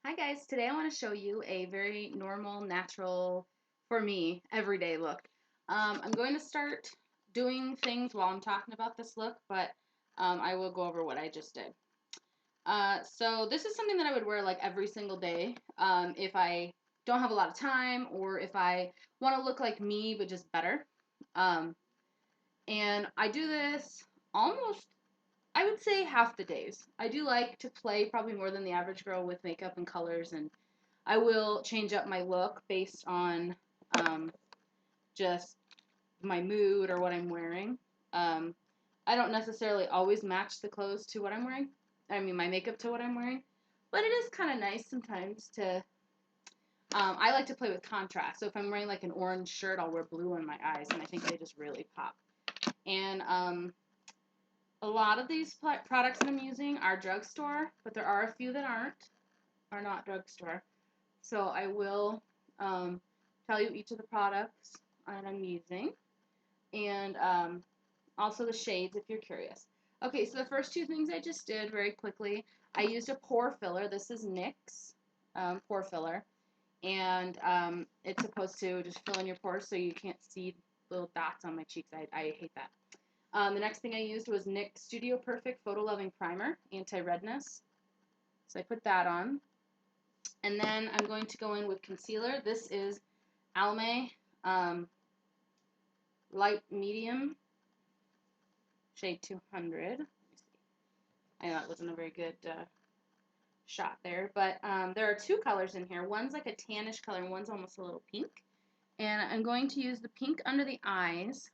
Hi guys, today I want to show you a very normal, natural, for me, everyday look. I'm going to start doing things while I'm talking about this look, but I will go over what I just did. So this is something that I would wear like every single day if I don't have a lot of time or if I want to look like me but just better. And I do this almost, I would say, half the days. I do like to play probably more than the average girl with makeup and colors, and I will change up my look based on just my mood or what I'm wearing. I don't necessarily always match the clothes to what I'm wearing. I mean, my makeup to what I'm wearing. But it is kind of nice sometimes to, I like to play with contrast. So if I'm wearing like an orange shirt, I'll wear blue on my eyes, and I think they just really pop. And a lot of these products that I'm using are drugstore, but there are a few that are not drugstore. So I will tell you each of the products that I'm using and also the shades if you're curious. Okay, so the first two things I just did very quickly, I used a pore filler. This is Nyx Pore Filler, and it's supposed to just fill in your pores so you can't see little dots on my cheeks. I hate that. The next thing I used was NYX Studio Perfect Photo Loving Primer, Anti-Redness. So I put that on. And then I'm going to go in with concealer. This is Almay Light Medium, shade 200. I know that wasn't a very good shot there, but there are two colors in here. One's like a tannish color and one's almost a little pink. And I'm going to use the pink under the eyes.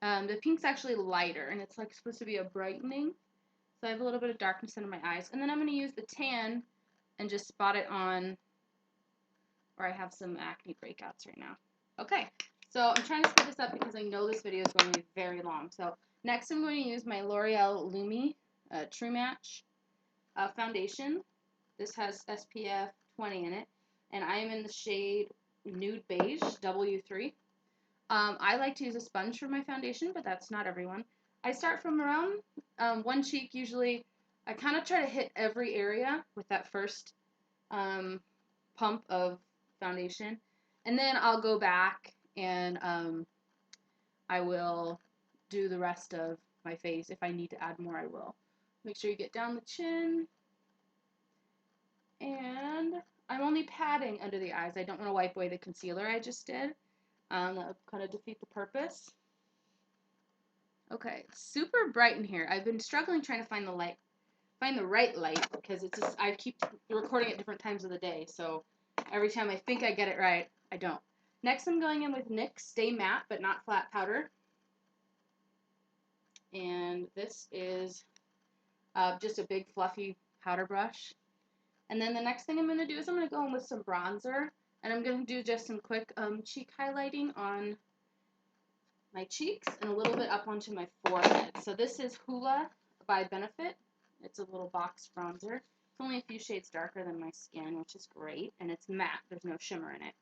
The pink's actually lighter, and it's like supposed to be a brightening. So I have a little bit of darkness under my eyes. And then I'm going to use the tan and just spot it on where I have some acne breakouts right now. Okay, so I'm trying to speed this up because I know this video is going to be very long. So next I'm going to use my L'Oreal Lumi True Match foundation. This has SPF 20 in it, and I am in the shade Nude Beige, W3. I like to use a sponge for my foundation, but that's not everyone. I start from around one cheek usually. I kind of try to hit every area with that first pump of foundation, and then I'll go back and I will do the rest of my face. If I need to add more, I will. Make sure you get down the chin, and I'm only patting under the eyes. I don't want to wipe away the concealer I just did. That would kind of defeat the purpose. Okay, super bright in here. I've been struggling trying to find the right light because it's just I keep recording at different times of the day, so every time I think I get it right, I don't. Next, I'm going in with NYX Stay Matte but Not Flat Powder, and this is just a big fluffy powder brush. And then the next thing I'm going to do is I'm going to go in with some bronzer, and I'm going to do just some quick cheek highlighting on my cheeks and a little bit up onto my forehead. So this is Hoola by Benefit. It's a little box bronzer. It's only a few shades darker than my skin, which is great, and it's matte. There's no shimmer in it.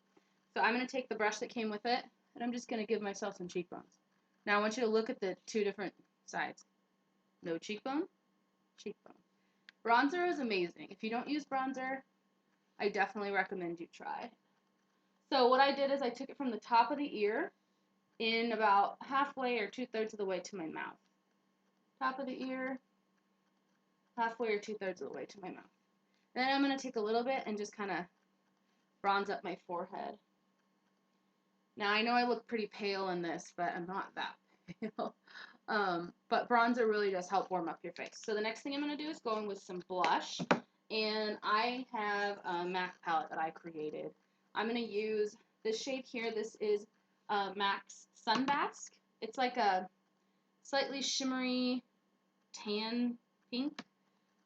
So I'm going to take the brush that came with it, and I'm just going to give myself some cheekbones. Now I want you to look at the two different sides. No cheekbone, cheekbone. Bronzer is amazing. If you don't use bronzer, I definitely recommend you try. So what I did is I took it from the top of the ear in about halfway or 2/3 of the way to my mouth. Top of the ear, halfway or 2/3 of the way to my mouth. Then I'm going to take a little bit and just kind of bronze up my forehead. Now I know I look pretty pale in this, but I'm not that pale. But bronzer really does help warm up your face. So the next thing I'm going to do is go in with some blush. And I have a MAC palette that I created. I'm going to use this shade here. This is MAC's Sunbasque. It's like a slightly shimmery tan pink.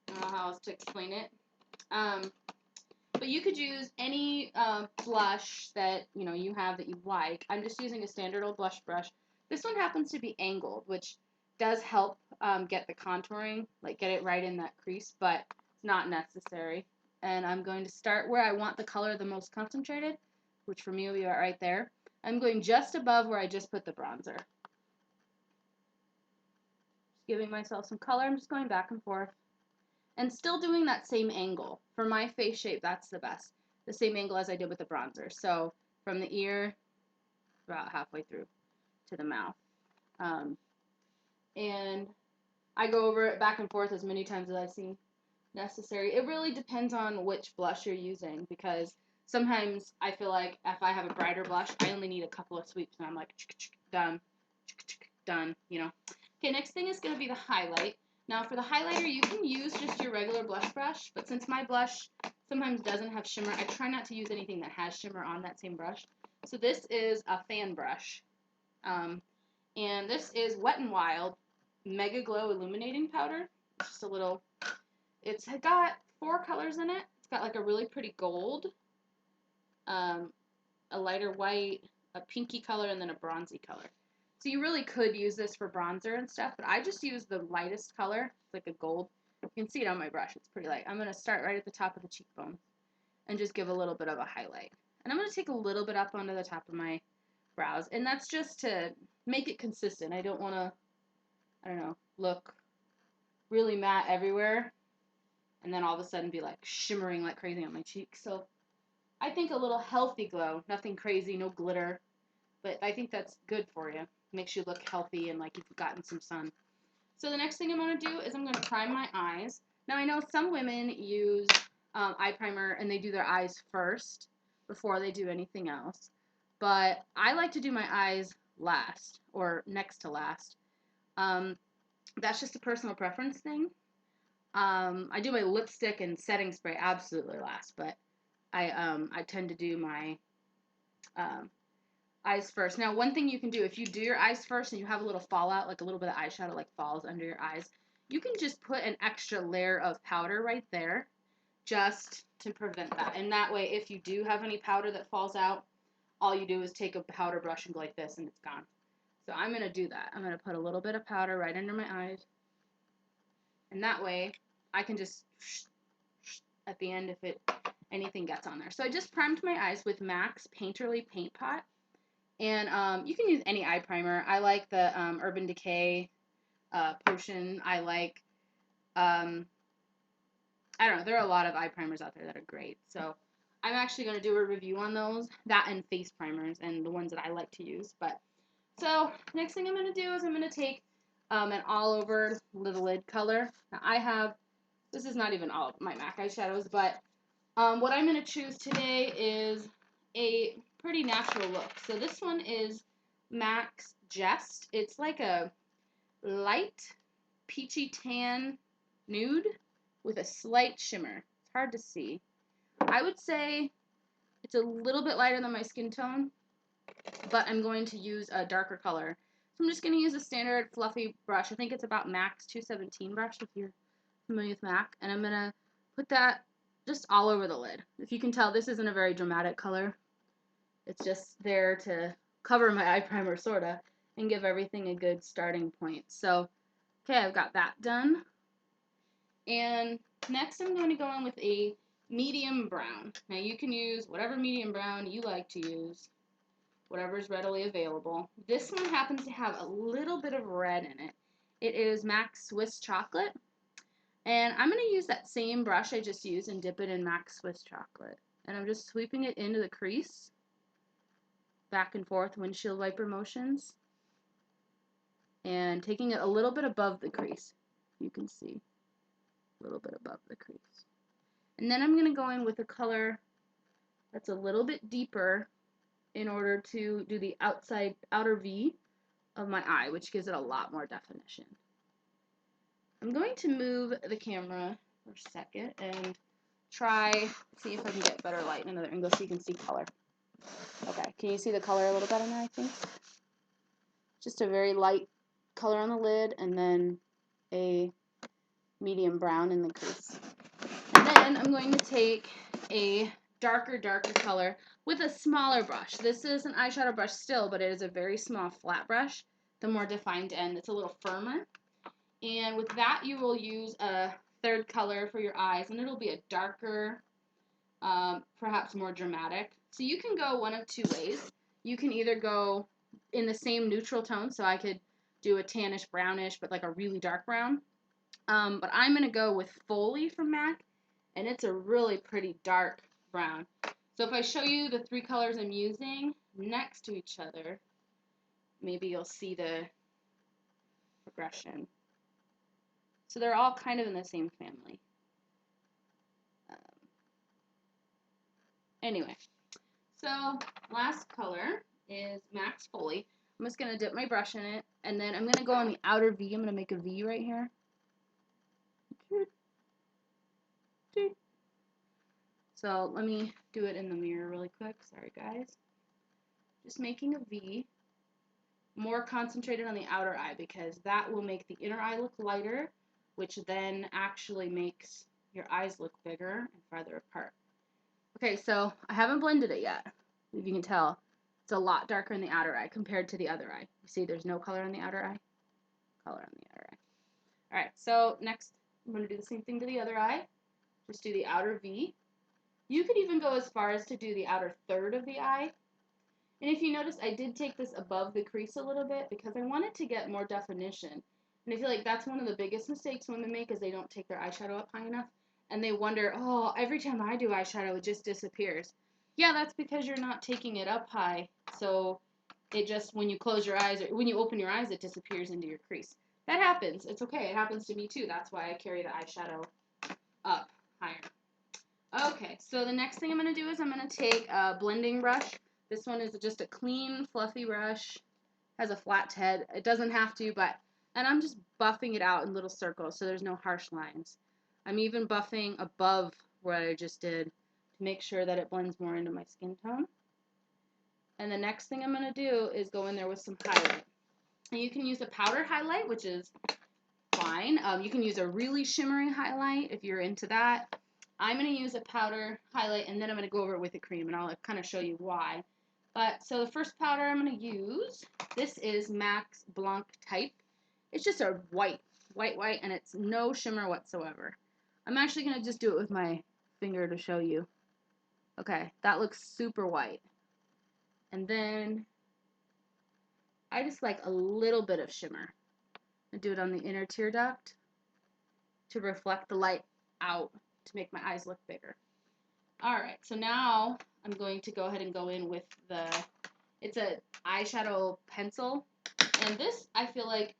I don't know how else to explain it. But you could use any blush that you have that you like. I'm just using a standard old blush brush. This one happens to be angled, which does help get the contouring, like get it right in that crease, but it's not necessary. And I'm going to start where I want the color the most concentrated, which for me will be about right there. I'm going just above where I just put the bronzer. Just giving myself some color. I'm just going back and forth. and still doing that same angle. For my face shape, that's the best. The same angle as I did with the bronzer. So from the ear, about halfway through to the mouth. And I go over it back and forth as many times as I see necessary. It really depends on which blush you're using, because sometimes I feel like if I have a brighter blush, I only need a couple of sweeps and I'm like, done, done, you know. Okay, next thing is going to be the highlight. Now for the highlighter, you can use just your regular blush brush, but since my blush sometimes doesn't have shimmer, I try not to use anything that has shimmer on that same brush. So this is a fan brush, and this is Wet n Wild MegaGlo Illuminating Powder. It's just a little, it's got 4 colors in it. It's got like a really pretty gold, a lighter white, a pinky color, and then a bronzy color. So you really could use this for bronzer and stuff, but I just use the lightest color. It's like a gold. You can see it on my brush. It's pretty light. I'm going to start right at the top of the cheekbone and just give a little bit of a highlight. And I'm going to take a little bit up onto the top of my brows. And that's just to make it consistent. I don't want to, I don't know, look really matte everywhere and then all of a sudden be like shimmering like crazy on my cheeks. So I think a little healthy glow, nothing crazy, no glitter, but I think that's good for you. Makes you look healthy and like you've gotten some sun. So the next thing I'm going to do is I'm going to prime my eyes. Now I know some women use eye primer and they do their eyes first before they do anything else, but I like to do my eyes last or next to last. That's just a personal preference thing. I do my lipstick and setting spray absolutely last, but I tend to do my eyes first. Now, one thing you can do, if you do your eyes first and you have a little fallout, like a little bit of eyeshadow like falls under your eyes, you can just put an extra layer of powder right there just to prevent that. And that way, if you do have any powder that falls out, all you do is take a powder brush and go like this and it's gone. So I'm going to do that. I'm going to put a little bit of powder right under my eyes. And that way, I can just at the end if anything gets on there. So I just primed my eyes with MAC's Painterly Paint Pot. And you can use any eye primer. I like the Urban Decay Potion. I like, I don't know, there are a lot of eye primers out there that are great. So I'm actually going to do a review on those, that and face primers, and the ones that I like to use. But so next thing I'm going to do is I'm going to take an all over the lid color. Now I have, this is not even all of my MAC eyeshadows, but what I'm going to choose today is a pretty natural look. So this one is MAC's Jest. It's like a light peachy tan nude with a slight shimmer. It's hard to see. I would say it's a little bit lighter than my skin tone, but I'm going to use a darker color. So I'm just going to use a standard fluffy brush. I think it's about MAC's 217 brush if you're familiar with MAC. And I'm going to put that just all over the lid. If you can tell, this isn't a very dramatic color. It's just there to cover my eye primer, sorta, and give everything a good starting point. So, okay, I've got that done. And next I'm going to go in with a medium brown. Now you can use whatever medium brown you like to use, whatever is readily available. This one happens to have a little bit of red in it. It is MAC's Swiss Chocolate. And I'm going to use that same brush I just used and dip it in MAC's Swiss Chocolate. And I'm just sweeping it into the crease, back and forth, windshield wiper motions, and taking it a little bit above the crease. You can see a little bit above the crease. And then I'm going to go in with a color that's a little bit deeper in order to do the outer V of my eye, which gives it a lot more definition. I'm going to move the camera for a second and see if I can get better light in another angle so you can see color. Okay, can you see the color a little better now, I think? Just a very light color on the lid and then a medium brown in the crease. And then I'm going to take a darker color with a smaller brush. This is an eyeshadow brush still, but it is a very small flat brush. The more defined end, it's a little firmer. And with that, you will use a third color for your eyes, and it'll be a darker, perhaps more dramatic. So you can go one of two ways. You can either go in the same neutral tone, so I could do a tannish brownish, but like a really dark brown, But I'm going to go with Folie from MAC, and it's a really pretty dark brown. So if I show you the 3 colors I'm using next to each other, maybe you'll see the progression. So they're all kind of in the same family. Anyway, so last color is MAC's Folie. I'm just going to dip my brush in it, and then I'm going to go on the outer V. I'm going to make a V right here. So let me do it in the mirror really quick. Sorry, guys. Just making a V. More concentrated on the outer eye because that will make the inner eye look lighter, which then actually makes your eyes look bigger and farther apart. Okay, so I haven't blended it yet. If you can tell, it's a lot darker in the outer eye compared to the other eye. You see there's no color on the outer eye? Color on the outer eye. Alright, so next I'm going to do the same thing to the other eye. Just do the outer V. You could even go as far as to do the outer third of the eye. And if you notice, I did take this above the crease a little bit because I wanted to get more definition. And I feel like that's one of the biggest mistakes women make is they don't take their eyeshadow up high enough. And they wonder, oh, every time I do eyeshadow, it just disappears. Yeah, that's because you're not taking it up high. So it just, when you close your eyes, or when you open your eyes, it disappears into your crease. That happens. It's okay. It happens to me too. That's why I carry the eyeshadow up higher. Okay, so the next thing I'm going to do is I'm going to take a blending brush. This one is just a clean, fluffy brush. Has a flat head. It doesn't have to, and I'm just buffing it out in little circles so there's no harsh lines. I'm even buffing above what I just did to make sure that it blends more into my skin tone. And the next thing I'm going to do is go in there with some highlight. And you can use a powder highlight, which is fine. You can use a really shimmery highlight if you're into that. I'm going to use a powder highlight, and then I'm going to go over it with a cream, and I'll kind of show you why. But, so the first powder I'm going to use, this is MAC's Blanc Type. It's just a white, and it's no shimmer whatsoever. I'm actually going to just do it with my finger to show you. Okay, that looks super white. And then, I just like a little bit of shimmer. I do it on the inner tear duct to reflect the light out to make my eyes look bigger. Alright, so now I'm going to go ahead and go in with it's a eyeshadow pencil, and this I feel like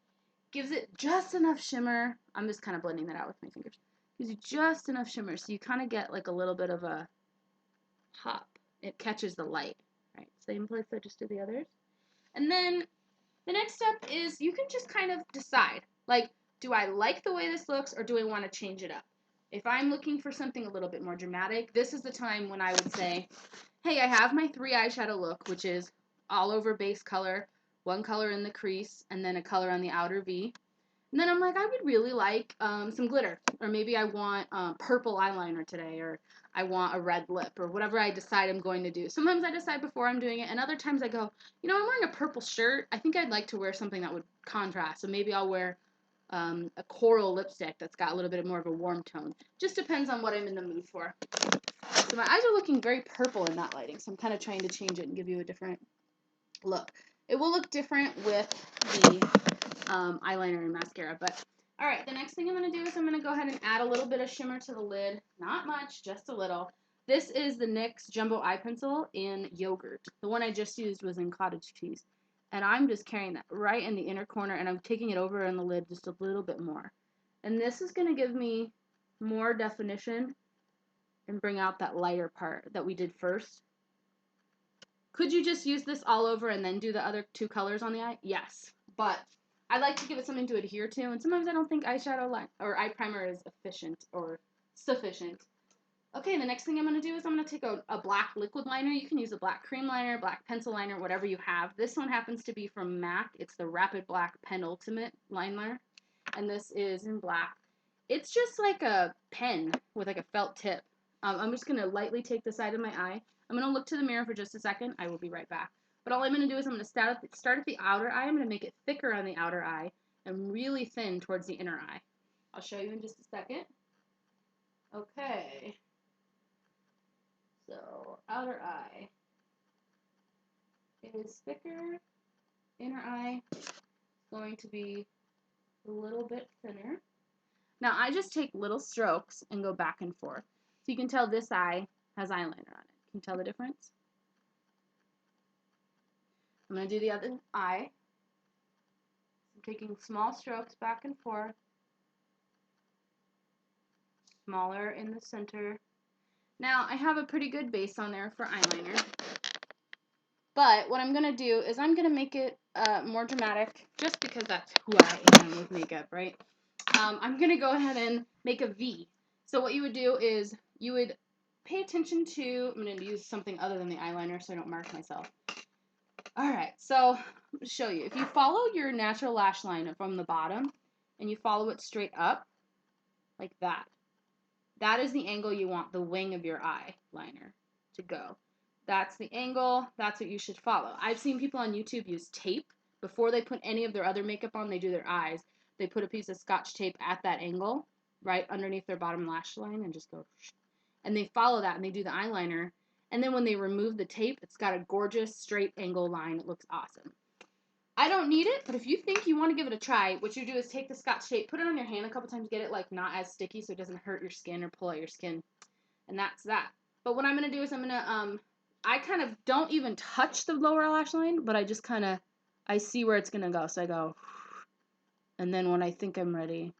gives it just enough shimmer. I'm just kind of blending that out with my fingers. Gives you just enough shimmer so you kind of get like a little bit of a pop. It catches the light. Right, same place I just did the others. And then the next step is you can just kind of decide, like, do I like the way this looks or do I want to change it up? If I'm looking for something a little bit more dramatic, this is the time when I would say, hey, I have my 3 eyeshadow look, which is all over base color, 1 color in the crease, and then a color on the outer V. And then I'm like, I would really like some glitter, or maybe I want purple eyeliner today, or I want a red lip, or whatever I decide I'm going to do. Sometimes I decide before I'm doing it, and other times I go, you know, I'm wearing a purple shirt. I think I'd like to wear something that would contrast, so maybe I'll wear a coral lipstick that's got a little bit more of a warm tone. Just depends on what I'm in the mood for. So my eyes are looking very purple in that lighting, so I'm kind of trying to change it and give you a different look. It will look different with the eyeliner and mascara, but alright, the next thing I'm going to do is I'm going to go ahead and add a little bit of shimmer to the lid. Not much, just a little. This is the NYX Jumbo Eye Pencil in Yogurt. The one I just used was in Cottage Cheese. And I'm just carrying that right in the inner corner, and I'm taking it over on the lid just a little bit more. And this is going to give me more definition and bring out that lighter part that we did first. Could you just use this all over and then do the other 2 colors on the eye? Yes, but I like to give it something to adhere to, and sometimes I don't think eyeshadow or eye primer is efficient or sufficient. Okay, the next thing I'm going to do is I'm going to take a black liquid liner. You can use a black cream liner, black pencil liner, whatever you have. This one happens to be from MAC. It's the Rapidblack Penultimate liner, and this is in black. It's just like a pen with like a felt tip. I'm just going to lightly take the side of my eye. I'm going to look to the mirror for just a second. I will be right back. But all I'm going to do is I'm going to start at the outer eye. I'm going to make it thicker on the outer eye and really thin towards the inner eye. I'll show you in just a second. Okay. So, outer eye is thicker. Inner eye is going to be a little bit thinner. Now I just take little strokes and go back and forth. So you can tell this eye has eyeliner on it. Can you tell the difference? I'm going to do the other eye. I'm taking small strokes back and forth. Smaller in the center. Now I have a pretty good base on there for eyeliner. But what I'm going to do is I'm going to make it more dramatic just because that's who I am with makeup, right? I'm going to go ahead and make a V. So what you would do is you would pay attention to, I'm going to use something other than the eyeliner so I don't mark myself. Alright, so I'm going to show you. If you follow your natural lash line from the bottom and you follow it straight up, like that, that is the angle you want the wing of your eyeliner to go. That's the angle. That's what you should follow. I've seen people on YouTube use tape. Before they put any of their other makeup on, they do their eyes. They put a piece of Scotch tape at that angle, right underneath their bottom lash line, and just go. And they follow that, and they do the eyeliner. And then when they remove the tape, it's got a gorgeous straight angle line. It looks awesome. I don't need it, but if you think you want to give it a try, what you do is take the Scotch tape, put it on your hand a couple times, get it like not as sticky so it doesn't hurt your skin or pull out your skin. And that's that. But what I'm going to do is I'm going to, I kind of don't even touch the lower lash line, but I just kind of, I see where it's going to go. So I go, and then when I think I'm ready,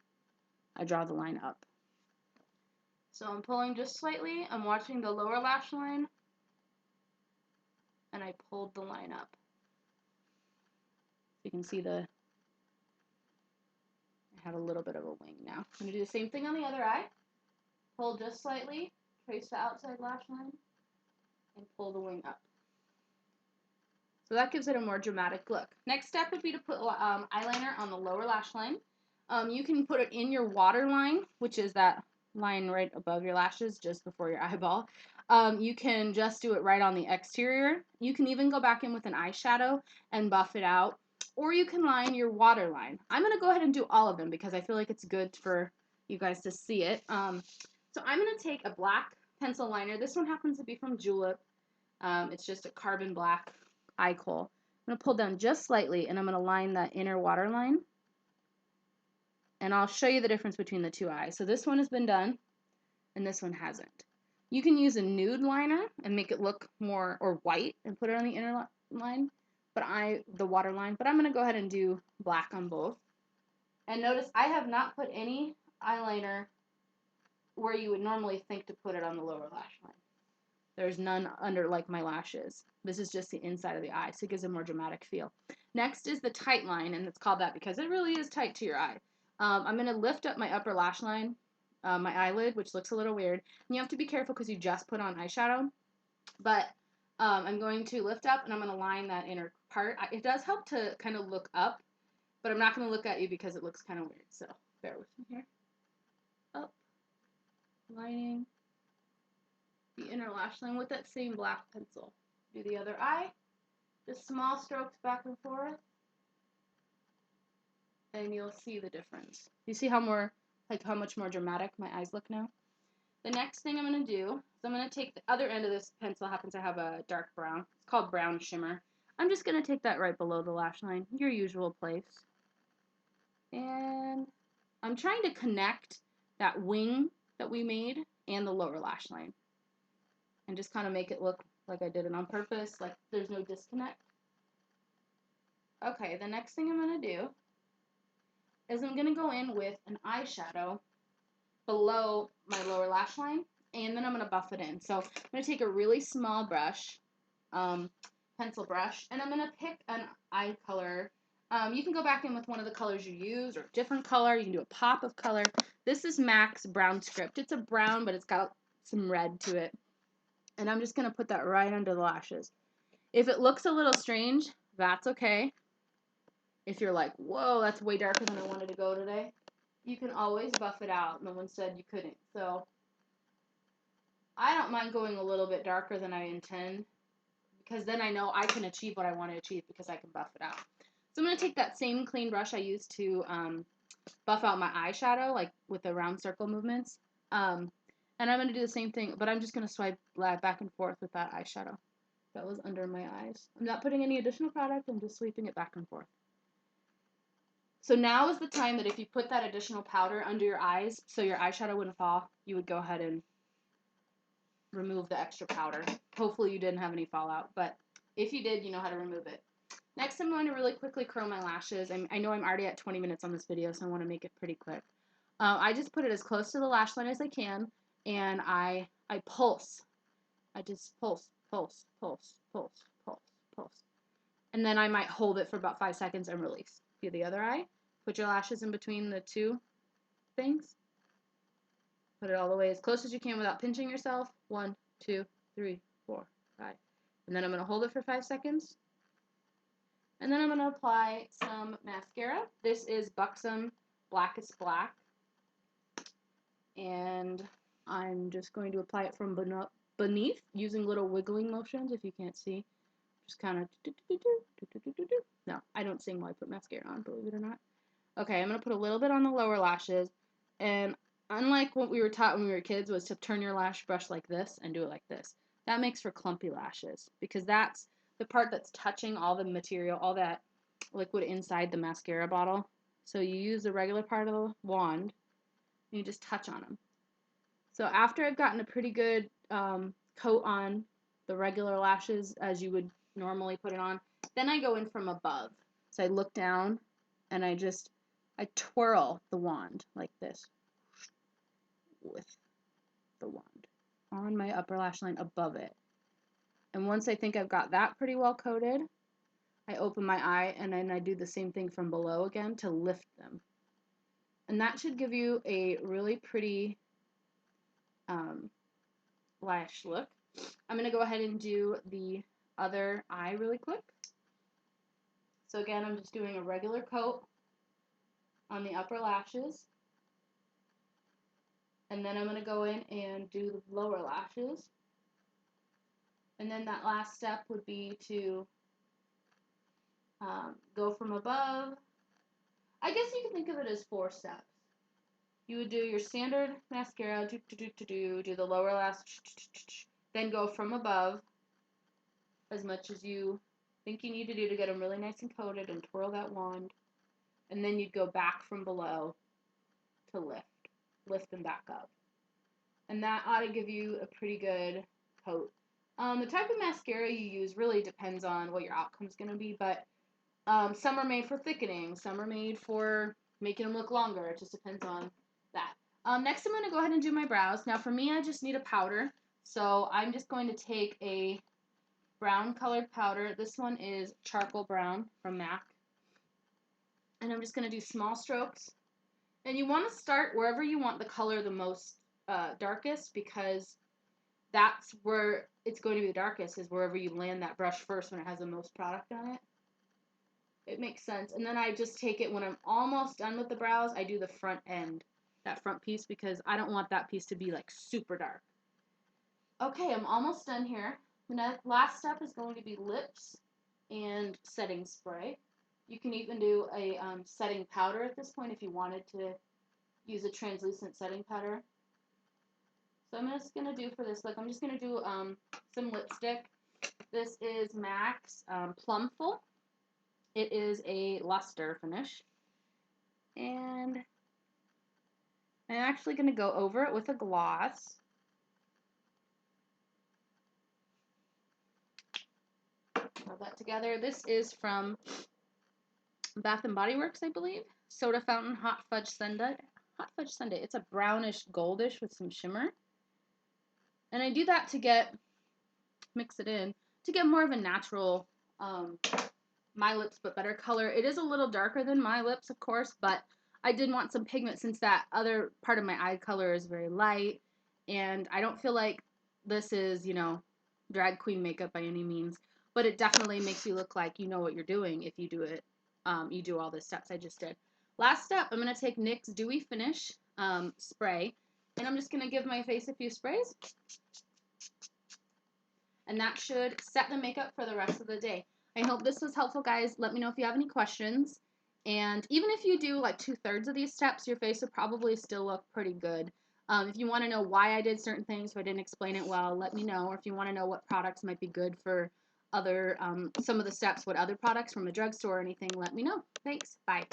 I draw the line up. So I'm pulling just slightly. I'm watching the lower lash line, and I pulled the line up. You can see I have a little bit of a wing now. I'm going to do the same thing on the other eye. Pull just slightly, trace the outside lash line, and pull the wing up. So that gives it a more dramatic look. Next step would be to put eyeliner on the lower lash line. You can put it in your waterline, which is that line right above your lashes, just before your eyeball. You can just do it right on the exterior. You can even go back in with an eyeshadow and buff it out. Or you can line your waterline. I'm going to go ahead and do all of them because I feel like it's good for you guys to see it. So I'm going to take a black pencil liner. This one happens to be from Julep. It's just a carbon black eye kohl. I'm going to pull down just slightly, and I'm going to line that inner waterline. And I'll show you the difference between the two eyes. So this one has been done, and this one hasn't. You can use a nude liner and make it look more, or white, and put it on the inner line, the waterline. But I'm going to go ahead and do black on both. And notice I have not put any eyeliner where you would normally think to put it on the lower lash line. There's none under like my lashes. This is just the inside of the eye, so it gives a more dramatic feel. Next is the tight line, and it's called that because it really is tight to your eye. I'm going to lift up my upper lash line, my eyelid, which looks a little weird. And you have to be careful because you just put on eyeshadow. But I'm going to lift up, and I'm going to line that inner part. It does help to kind of look up, but I'm not going to look at you because it looks kind of weird. So bear with me here. Up, lining the inner lash line with that same black pencil. Do the other eye. Just small strokes back and forth. And you'll see the difference. You see how much more dramatic my eyes look now? The next thing I'm going to do is I'm going to take the other end of this pencil. Happens to have a dark brown. It's called brown shimmer. I'm just going to take that right below the lash line, your usual place. And I'm trying to connect that wing that we made and the lower lash line. And just kind of make it look like I did it on purpose, like there's no disconnect. Okay, the next thing I'm going to do is I'm going to go in with an eyeshadow below my lower lash line, and then I'm going to buff it in. So I'm going to take a really small brush, pencil brush, and I'm going to pick an eye color. You can go back in with one of the colors you use or a different color. You can do a pop of color. This is MAC's Brown Script. It's a brown, but it's got some red to it. And I'm just going to put that right under the lashes. If it looks a little strange, that's okay. If you're like, whoa, that's way darker than I wanted to go today, you can always buff it out. No one said you couldn't. So I don't mind going a little bit darker than I intend, because then I know I can achieve what I want to achieve because I can buff it out. So I'm going to take that same clean brush I used to buff out my eyeshadow, like with the round circle movements. And I'm going to do the same thing, but I'm just going to swipe back and forth with that eyeshadow that was under my eyes. I'm not putting any additional product. I'm just sweeping it back and forth. So now is the time that if you put that additional powder under your eyes so your eyeshadow wouldn't fall, you would go ahead and remove the extra powder. Hopefully you didn't have any fallout, but if you did, you know how to remove it. Next, I'm going to really quickly curl my lashes. I know I'm already at 20 minutes on this video, so I want to make it pretty quick. I just put it as close to the lash line as I can, and I pulse. I just pulse, pulse, pulse, pulse, pulse, pulse. And then I might hold it for about 5 seconds and release. Do the other eye. Put your lashes in between the two things. Put it all the way as close as you can without pinching yourself. 1, 2, 3, 4, 5. And then I'm going to hold it for 5 seconds. And then I'm going to apply some mascara. This is Buxom Blackest Black. And I'm just going to apply it from beneath using little wiggling motions, if you can't see. Just kind of No, I don't sing while I put mascara on, believe it or not. Okay, I'm going to put a little bit on the lower lashes. And unlike what we were taught when we were kids was to turn your lash brush like this and do it like this. That makes for clumpy lashes because that's the part that's touching all the material, all that liquid inside the mascara bottle. So you use the regular part of the wand and you just touch on them. So after I've gotten a pretty good coat on the regular lashes as you would normally put it on, then I go in from above. So I look down and I twirl the wand like this with the wand on my upper lash line above it. And once I think I've got that pretty well coated, I open my eye and then I do the same thing from below again to lift them. And that should give you a really pretty lash look. I'm going to go ahead and do the other eye really quick. So again, I'm just doing a regular coat on the upper lashes. And then I'm going to go in and do the lower lashes. And then that last step would be to go from above. I guess you can think of it as 4 steps. You would do your standard mascara, do the lower lash, then go from above as much as you think you need to do to get them really nice and coated and twirl that wand. And then you'd go back from below to lift them back up. And that ought to give you a pretty good coat. The type of mascara you use really depends on what your outcome is going to be, but some are made for thickening, some are made for making them look longer. It just depends on that. Next, I'm going to go ahead and do my brows. Now, for me, I just need a powder, so I'm just going to take a brown colored powder. This one is Charcoal Brown from MAC. And I'm just going to do small strokes. And you want to start wherever you want the color the most darkest, because that's where it's going to be the darkest, is wherever you land that brush first when it has the most product on it. It makes sense. And then I just take it when I'm almost done with the brows, I do the front end, that front piece, because I don't want that piece to be like super dark. Okay, I'm almost done here. The last step is going to be lips and setting spray. You can even do a setting powder at this point if you wanted to use a translucent setting powder. So I'm just going to do for this look, I'm just going to do some lipstick. This is MAC's Plumful. It is a luster finish. And I'm actually going to go over it with a gloss. Put that together. This is from Bath & Body Works, I believe. Soda Fountain Hot Fudge Sundae. Hot Fudge Sundae. It's a brownish goldish with some shimmer. And I do that to mix it in, to get more of a natural My Lips But Better color. It is a little darker than My Lips, of course, but I did want some pigment since that other part of my eye color is very light. And I don't feel like this is, you know, drag queen makeup by any means. But it definitely makes you look like you know what you're doing if you do it. You do all the steps I just did. Last step, I'm going to take NYX Dewy Finish spray. And I'm just going to give my face a few sprays. And that should set the makeup for the rest of the day. I hope this was helpful, guys. Let me know if you have any questions. And even if you do like 2/3 of these steps, your face will probably still look pretty good. If you want to know why I did certain things, if I didn't explain it well, let me know. Or if you want to know what products might be good for other, some of the steps, what other products from a drugstore or anything, let me know. Thanks. Bye.